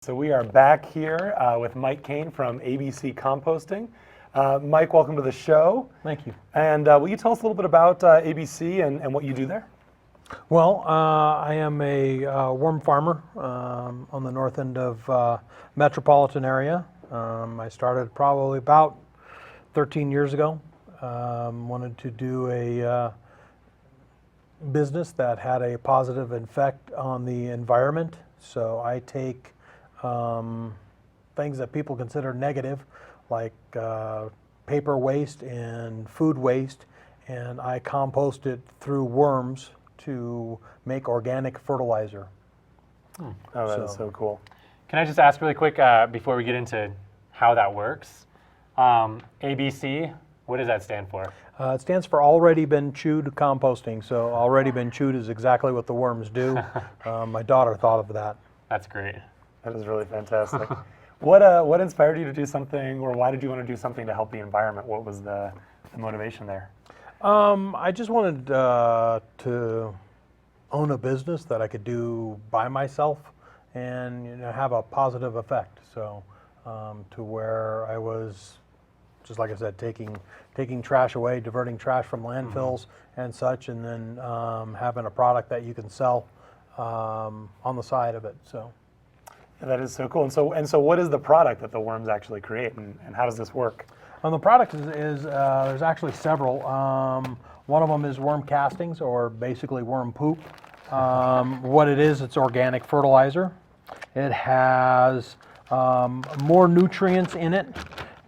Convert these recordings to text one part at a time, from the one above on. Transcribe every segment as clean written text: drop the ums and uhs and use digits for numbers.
So we are back here with Mike Kane from ABC Composting. Mike, welcome to the show. Thank you. And will you tell us a little bit about ABC and what you do there? Well, I am a worm farmer on the north end of metropolitan area. I started probably about 13 years ago. Wanted to do a business that had a positive effect on the environment. So I take things that people consider negative, like paper waste and food waste, and I compost it through worms to make organic fertilizer. Oh, that is so cool. Can I just ask really quick before we get into how that works? ABC, what does that stand for? It stands for already been chewed composting. So already been chewed is exactly what the worms do. My daughter thought of that. That's great. That is really fantastic. What inspired you to do something, or why did you want to do something to help the environment? What was the motivation there? I just wanted to own a business that I could do by myself and have a positive effect. So to where I was, just like I said, taking trash away, diverting trash from landfills and such, and then having a product that you can sell on the side of it. So that is so cool. And so what is the product that the worms actually create, and how does this work? The product is there's actually several. One of them is worm castings, or basically worm poop. What it is, it's organic fertilizer. It has more nutrients in it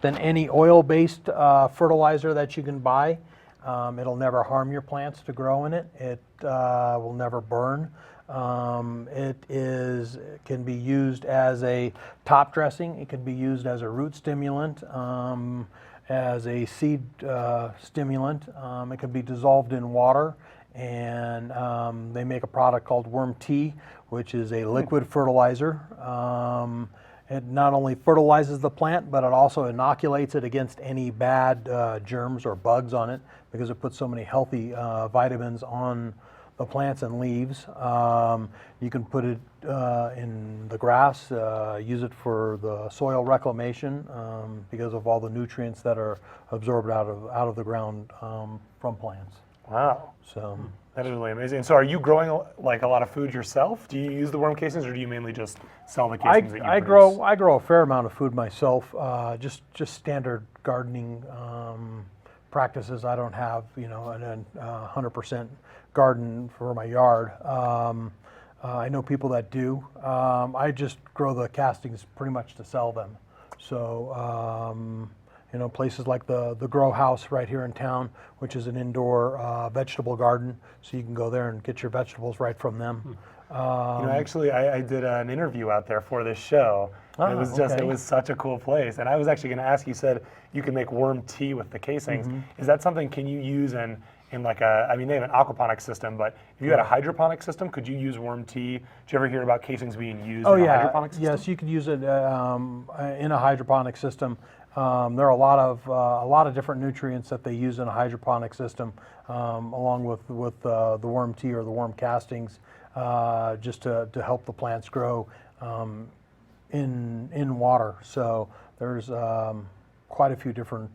than any oil-based fertilizer that you can buy. It'll never harm your plants to grow in it. It will never burn. It can be used as a top dressing. It can be used as a root stimulant, as a seed stimulant. It can be dissolved in water, and they make a product called worm tea, which is a liquid fertilizer. It not only fertilizes the plant, but it also inoculates it against any bad germs or bugs on it, because it puts so many healthy vitamins on the plants and leaves. You can put it in the grass, use it for the soil reclamation because of all the nutrients that are absorbed out of the ground from plants. Wow. So that is really amazing. So are you growing like a lot of food yourself? Do you use the worm casings, or do you mainly just sell the casings that you produce? I grow a fair amount of food myself, just standard gardening practices. I don't have, a 100% garden for my yard. I know people that do. I just grow the castings pretty much to sell them. So, places like the Grow House right here in town, which is an indoor vegetable garden, so you can go there and get your vegetables right from them. Actually, I did an interview out there for this show. It was it was such a cool place. And I was actually going to ask, you said you can make worm tea with the casings. Is that something, can you use in like they have an aquaponics system, but if you had a hydroponic system, could you use worm tea? Did you ever hear about casings being used in a hydroponic system? Yes, you could use it in a hydroponic system. There are a lot of different nutrients that they use in a hydroponic system, along with the worm tea or the worm castings, just to help the plants grow in water. So there's quite a few different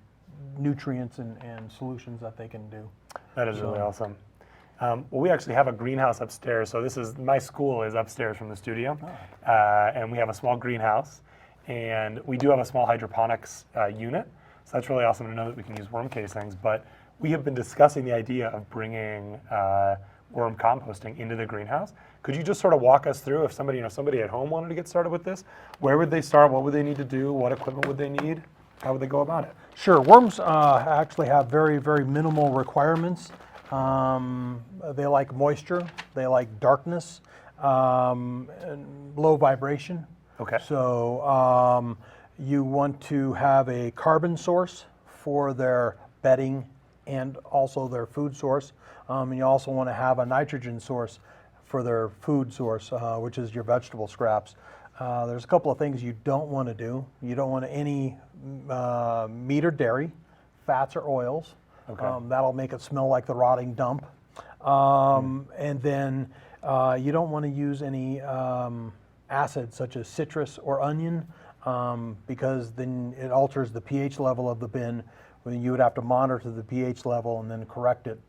nutrients and solutions that they can do. That is really awesome. Well, we actually have a greenhouse upstairs. So my school is upstairs from the studio, and we have a small greenhouse. And we do have a small hydroponics unit, so that's really awesome to know that we can use worm casings. But we have been discussing the idea of bringing worm composting into the greenhouse. Could you just sort of walk us through, if somebody at home wanted to get started with this, where would they start? What would they need to do? What equipment would they need? How would they go about it? Sure. Worms actually have very, very minimal requirements. They like moisture. They like darkness, and low vibration. Okay. So you want to have a carbon source for their bedding and also their food source. And you also want to have a nitrogen source for their food source, which is your vegetable scraps. There's a couple of things you don't want to do. You don't want any meat or dairy, fats or oils. Okay. That'll make it smell like the rotting dump. And then you don't want to use any acid such as citrus or onion, because then it alters the pH level of the bin. When you would have to monitor the pH level and then correct it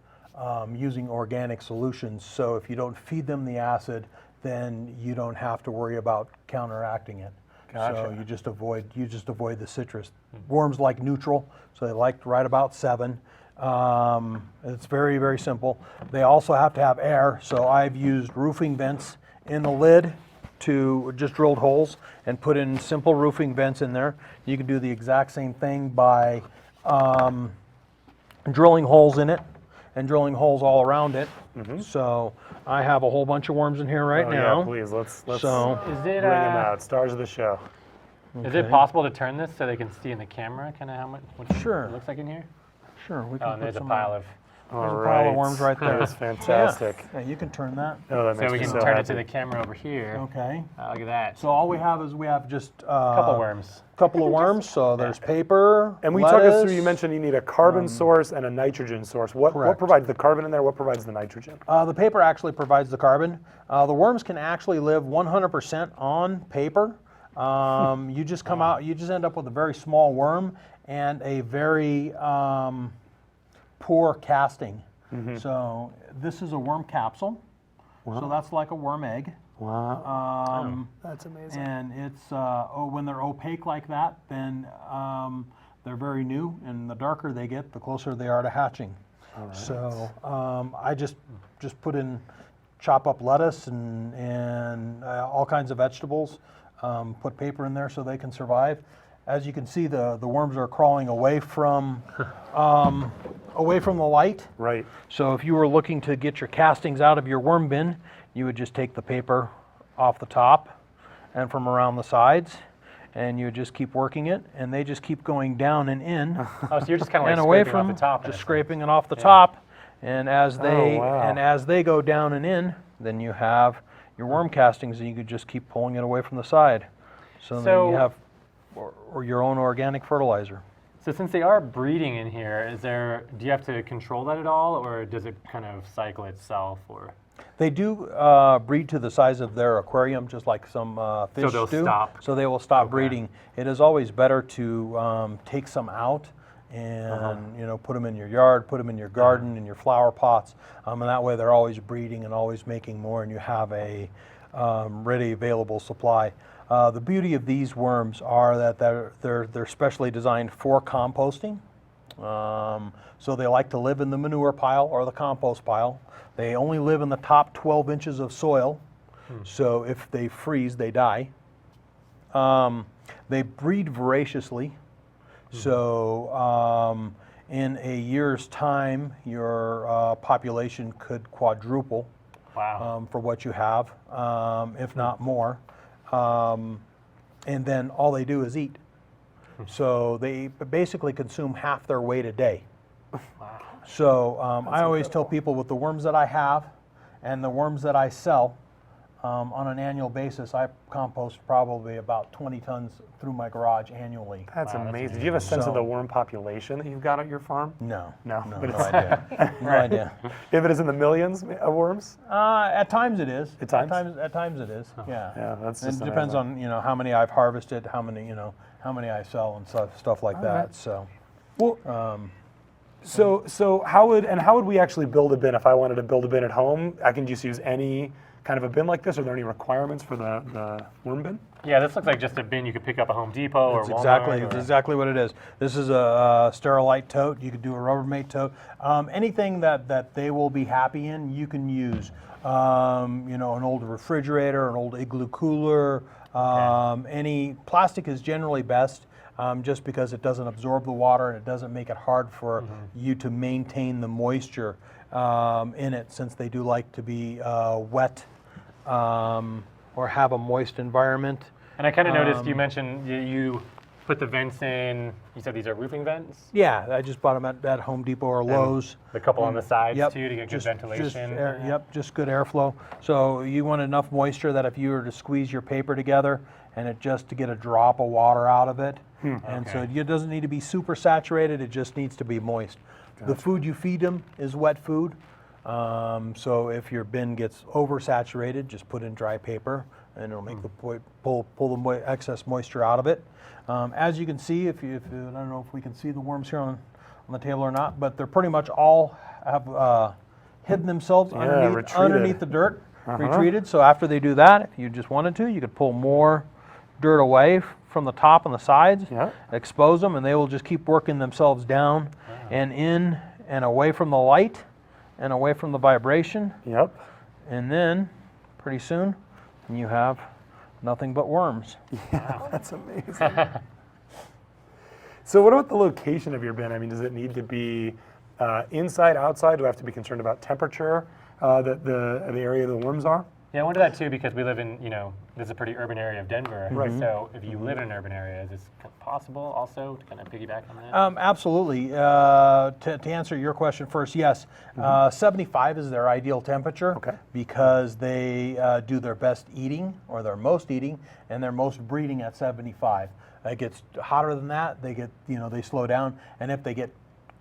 using organic solutions. So if you don't feed them the acid, then you don't have to worry about counteracting it. Gotcha. So you just avoid the citrus. Worms like neutral, so they like right about 7. It's very, very simple. They also have to have air, so I've used roofing vents in the lid to just drilled holes and put in simple roofing vents in there. You can do the exact same thing by drilling holes in it and drilling holes all around it. So I have a whole bunch of worms in here right now. Yeah, please, let's So Is bring it them out. Stars of the show. is it possible to turn this so they can see in the camera kind of how much what Sure. it looks like in here? sure, we can Oh, and put there's a some pile of. there's a pile of worms right there. That is fantastic. Yeah, you can turn that. Oh, that So makes we me can so turn happy. it to the camera over here. Okay. Look at that. So all we have is just A couple worms. couple of worms. So there's paper. And we talk us through, you lettuce. mentioned you need a carbon source and a nitrogen source. What Correct. provides the carbon in there? What provides the nitrogen? The paper actually provides the carbon. The worms can actually live 100% on paper. You just come out, you just end up with a very small worm and a very poor casting. So this is a worm capsule. So that's like a worm egg. Wow. That's amazing. And it's when they're opaque like that, then they're very new, and the darker they get, the closer they are to hatching. So I just chop up lettuce and all kinds of vegetables, put paper in there so they can survive. As you can see, the worms are crawling away from the light. Right. So if you were looking to get your castings out of your worm bin, you would just take the paper off the top and from around the sides, and you would just keep working it, and they just keep going down and in Oh, so you're just kind of like and away scraping from off the top. just scraping it off the top. And as they wow. and as they go down and in, then you have your worm castings, and you could just keep pulling it away from the side. So then So- you have or your own organic fertilizer. So since they are breeding in here, do you have to control that at all, or does it kind of cycle itself? Or They do breed to the size of their aquarium, just like some fish they'll do. stop. So they will stop breeding. It is always better to take some out and put them in your yard, put them in your garden, in your flower pots, and that way they're always breeding and always making more, and you have a ready available supply. The beauty of these worms are that they're specially designed for composting. So they like to live in the manure pile or the compost pile. They only live in the top 12 inches of soil. So if they freeze, they die. They breed voraciously. So in a year's time, your population could quadruple wow. for what you have, if not more. And then all they do is eat. So they basically consume half their weight a day. So I always tell people with the worms that I have and the worms that I sell, on an annual basis, I compost probably about 20 tons through my garage annually. That's Wow, that's amazing. Do you have a sense of So- the worm population that you've got at your farm? No, No, no, but no it's- idea. No idea. If it is in the millions of worms? At times it is. At times? At times it is. Yeah. Yeah, that's It just depends amazing. on how many I've harvested, how many I sell, and stuff like that. right. So. Well, so how would we actually build a bin if I wanted to build a bin at home? I can just use any kind of a bin like this. Are there any requirements for the worm bin? Yeah, this looks like just a bin you could pick up at Home Depot or It's Walmart. it's exactly what it is. This is a Sterilite tote. You could do a Rubbermaid tote. Anything that they will be happy in, you can use. An old refrigerator, an old igloo cooler. Any plastic is generally best, just because it doesn't absorb the water and it doesn't make it hard for you to maintain the moisture in it, since they do like to be wet or have a moist environment. And I kind of noticed you mentioned you put the vents in. You said these are roofing vents? Yeah, I just bought them at Home Depot or Lowe's. The couple on the sides Yep, too to get good ventilation. Just good airflow. So you want enough moisture that if you were to squeeze your paper together and it just to get a drop of water out of it, and so it doesn't need to be super saturated. It just needs to be moist. The food you feed them is wet food. So if your bin gets oversaturated, just put in dry paper and it'll make the pull the excess moisture out of it. As you can see, if I don't know if we can see the worms here on the table or not, but they're pretty much all have hidden themselves underneath the dirt, retreated. So after they do that, if you just wanted to, you could pull more dirt away from the top and the sides, expose them, and they will just keep working themselves down and in and away from the light and away from the vibration. Yep. And then pretty soon you have nothing but worms. Yeah, that's amazing. So what about the location of your bin? I mean, does it need to be inside, outside? Do I have to be concerned about temperature that the area the worms are? Yeah, I wonder that too, because we live in, this is a pretty urban area of Denver. Right. So if you live in an urban area, is this possible also to kind of piggyback on that? Absolutely. To answer your question first, yes, 75 is their ideal temperature because they do their best eating or their most eating and their most breeding at 75. It gets hotter than that, they get, they slow down, and if they get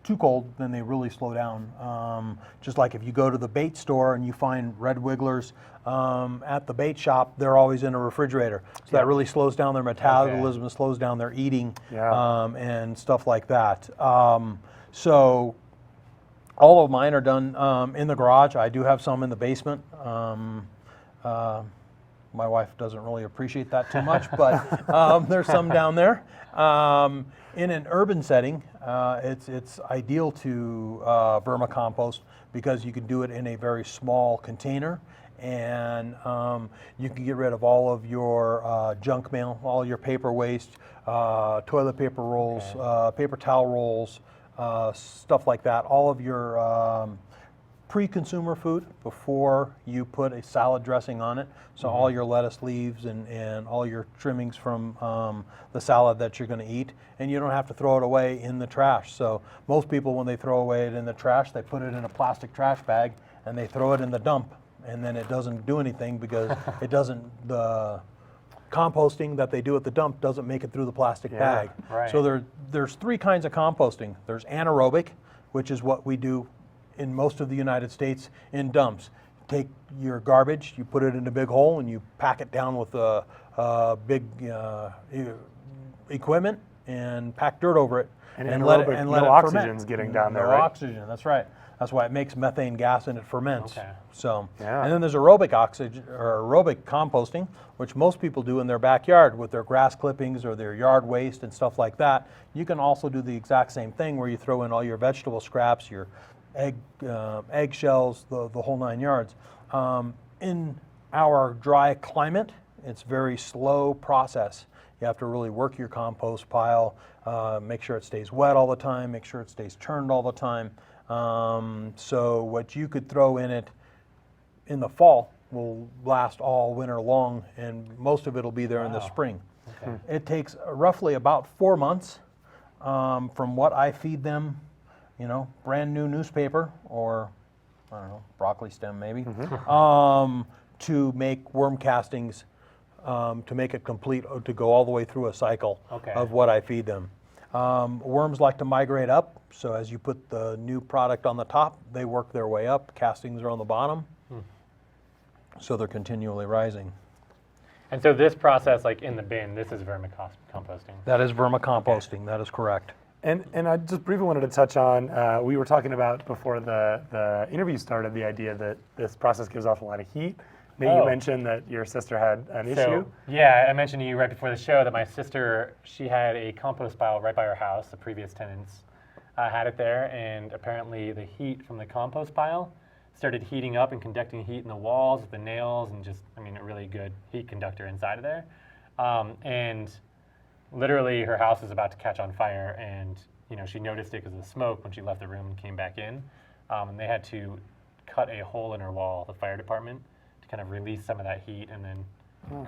too cold, then they really slow down. Just like if you go to the bait store and you find red wigglers at the bait shop, they're always in a refrigerator. So that really slows down their metabolism, slows down their eating, and stuff like that. So all of mine are done in the garage. I do have some in the basement. My wife doesn't really appreciate that too much, but there's some down there. In an urban setting, it's ideal to vermicompost because you can do it in a very small container, and you can get rid of all of your junk mail, all your paper waste, toilet paper rolls, paper towel rolls, stuff like that, all of your pre-consumer food before you put a salad dressing on it. So all your lettuce leaves and all your trimmings from the salad that you're going to eat, and you don't have to throw it away in the trash. So most people, when they throw away it in the trash, they put it in a plastic trash bag and they throw it in the dump, and then it doesn't do anything because it doesn't, the composting that they do at the dump doesn't make it through the plastic bag. Right. So there's three kinds of composting. There's anaerobic, which is what we do in most of the United States in dumps. Take your garbage, you put it in a big hole, and you pack it down with a big equipment and pack dirt over it and let it no ferment. oxygen's getting down there, no right? oxygen, that's right. That's why it makes methane gas and it ferments. Okay. So, Yeah. and then there's aerobic oxygen or aerobic composting, which most people do in their backyard with their grass clippings or their yard waste and stuff like that. You can also do the exact same thing where you throw in all your vegetable scraps, your egg shells, the whole 9 yards. In our dry climate, it's a very slow process. You have to really work your compost pile, make sure it stays wet all the time, make sure it stays turned all the time. So what you could throw in it in the fall will last all winter long, and most of it will be there in the spring. Okay. It takes roughly about 4 months from what I feed them, brand new newspaper or, I don't know, broccoli stem maybe, to make worm castings, to make it complete, to go all the way through a cycle of what I feed them. Worms like to migrate up, so as you put the new product on the top, they work their way up. Castings are on the bottom, so they're continually rising. And so this process, like in the bin, this is vermicomposting. That is vermicomposting, that is correct. And I just briefly wanted to touch on, we were talking about before the interview started, the idea that this process gives off a lot of heat. Nate, you mentioned that your sister had an issue. Yeah, I mentioned to you right before the show that my sister, she had a compost pile right by her house. The previous tenants had it there, and apparently the heat from the compost pile started heating up and conducting heat in the walls with the nails, and just, a really good heat conductor inside of there. And literally her house was about to catch on fire, and she noticed it because of the smoke when she left the room and came back in. And they had to cut a hole in her wall, the fire department, to kind of release some of that heat and then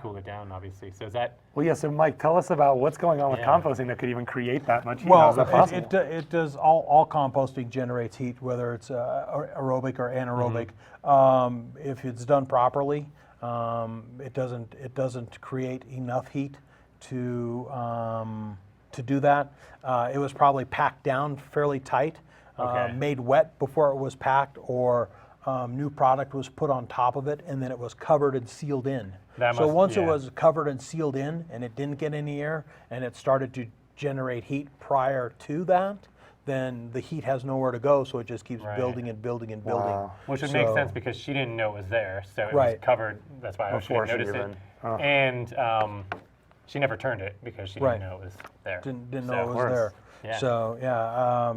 cool it down, obviously. So is that... Well, yeah, so Mike, tell us about what's going on with composting that could even create that much heat. Well, How is that possible? it does, all composting generates heat, whether it's aerobic or anaerobic. If it's done properly, it doesn't create enough heat to do that. It was probably packed down fairly tight, made wet before it was packed, or new product was put on top of it, and then it was covered and sealed in. That So must- once it yeah. was covered and sealed in, and it didn't get any air, and it started to generate heat prior to that, then the heat has nowhere to go, so it just keeps Right. building and building and building. Wow. Which would make So- sense because she didn't know it was there, so it was Right. covered. That's why she Before didn't she notice it. even- oh. And she never turned it because she didn't Right. know it was there. Didn't So- know it was there. Yeah. So yeah,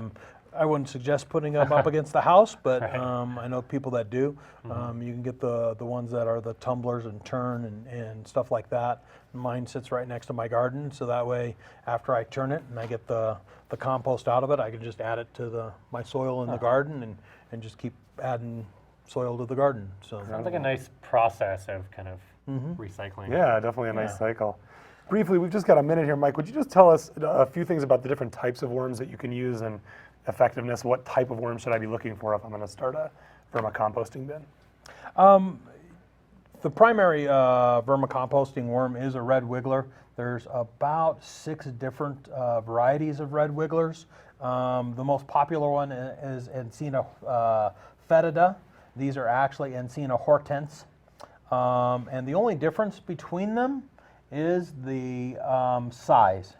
I wouldn't suggest putting them up against the house, but Right. I know people that do. You can get the ones that are the tumblers and turn and stuff like that. Mine sits right next to my garden, so that way after I turn it and I get the compost out of it, I can just add it to my soil in the garden and just keep adding soil to the garden. So Sounds like a nice process of kind of recycling. Yeah, definitely a nice Yeah. cycle. Briefly, we've just got a minute here, Mike. Would you just tell us a few things about the different types of worms that you can use and effectiveness? What type of worm should I be looking for if I'm going to start a vermicomposting bin? the primary vermicomposting worm is a red wiggler. There's about 6 different varieties of red wigglers. The most popular one is Encina fetida. These are actually Encina hortense. And the only difference between them is the size.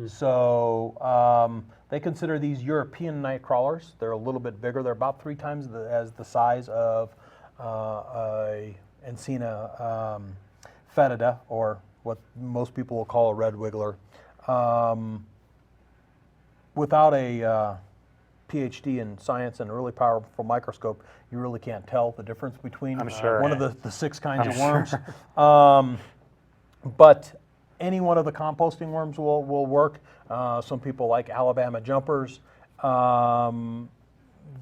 So they consider these European night crawlers. They're a little bit bigger. They're about 3 times as the size of a Encina fetida, or what most people will call a red wiggler. Without a PhD in science and a really powerful microscope, you really can't tell the difference between I'm sure. one of the 6 kinds of worms. But any one of the composting worms will work. Some people like Alabama jumpers.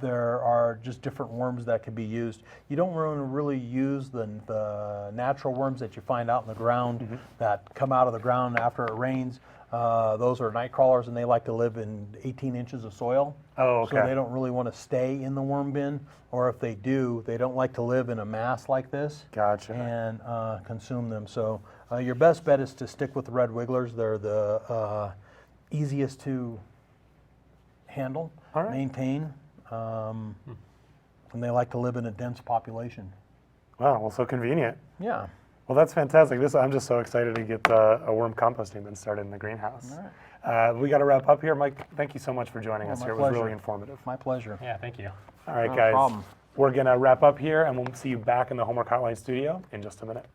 There are just different worms that can be used. You don't really use the natural worms that you find out in the ground that come out of the ground after it rains. Those are night crawlers, and they like to live in 18 inches of soil. Oh, okay. So they don't really want to stay in the worm bin, or if they do, they don't like to live in a mass like this. Gotcha. And consume them. So your best bet is to stick with the red wigglers. They're the easiest to handle, All right. maintain, and they like to live in a dense population. Wow, well, so convenient. Yeah. Well, that's fantastic. I'm just so excited to get a worm composting bin started in the greenhouse. We got to wrap up here. Mike, thank you so much for joining us my here. It was pleasure. really informative. My pleasure. Yeah, thank you. All right, No guys. problem. We're going to wrap up here, and we'll see you back in the Homework Hotline studio in just a minute.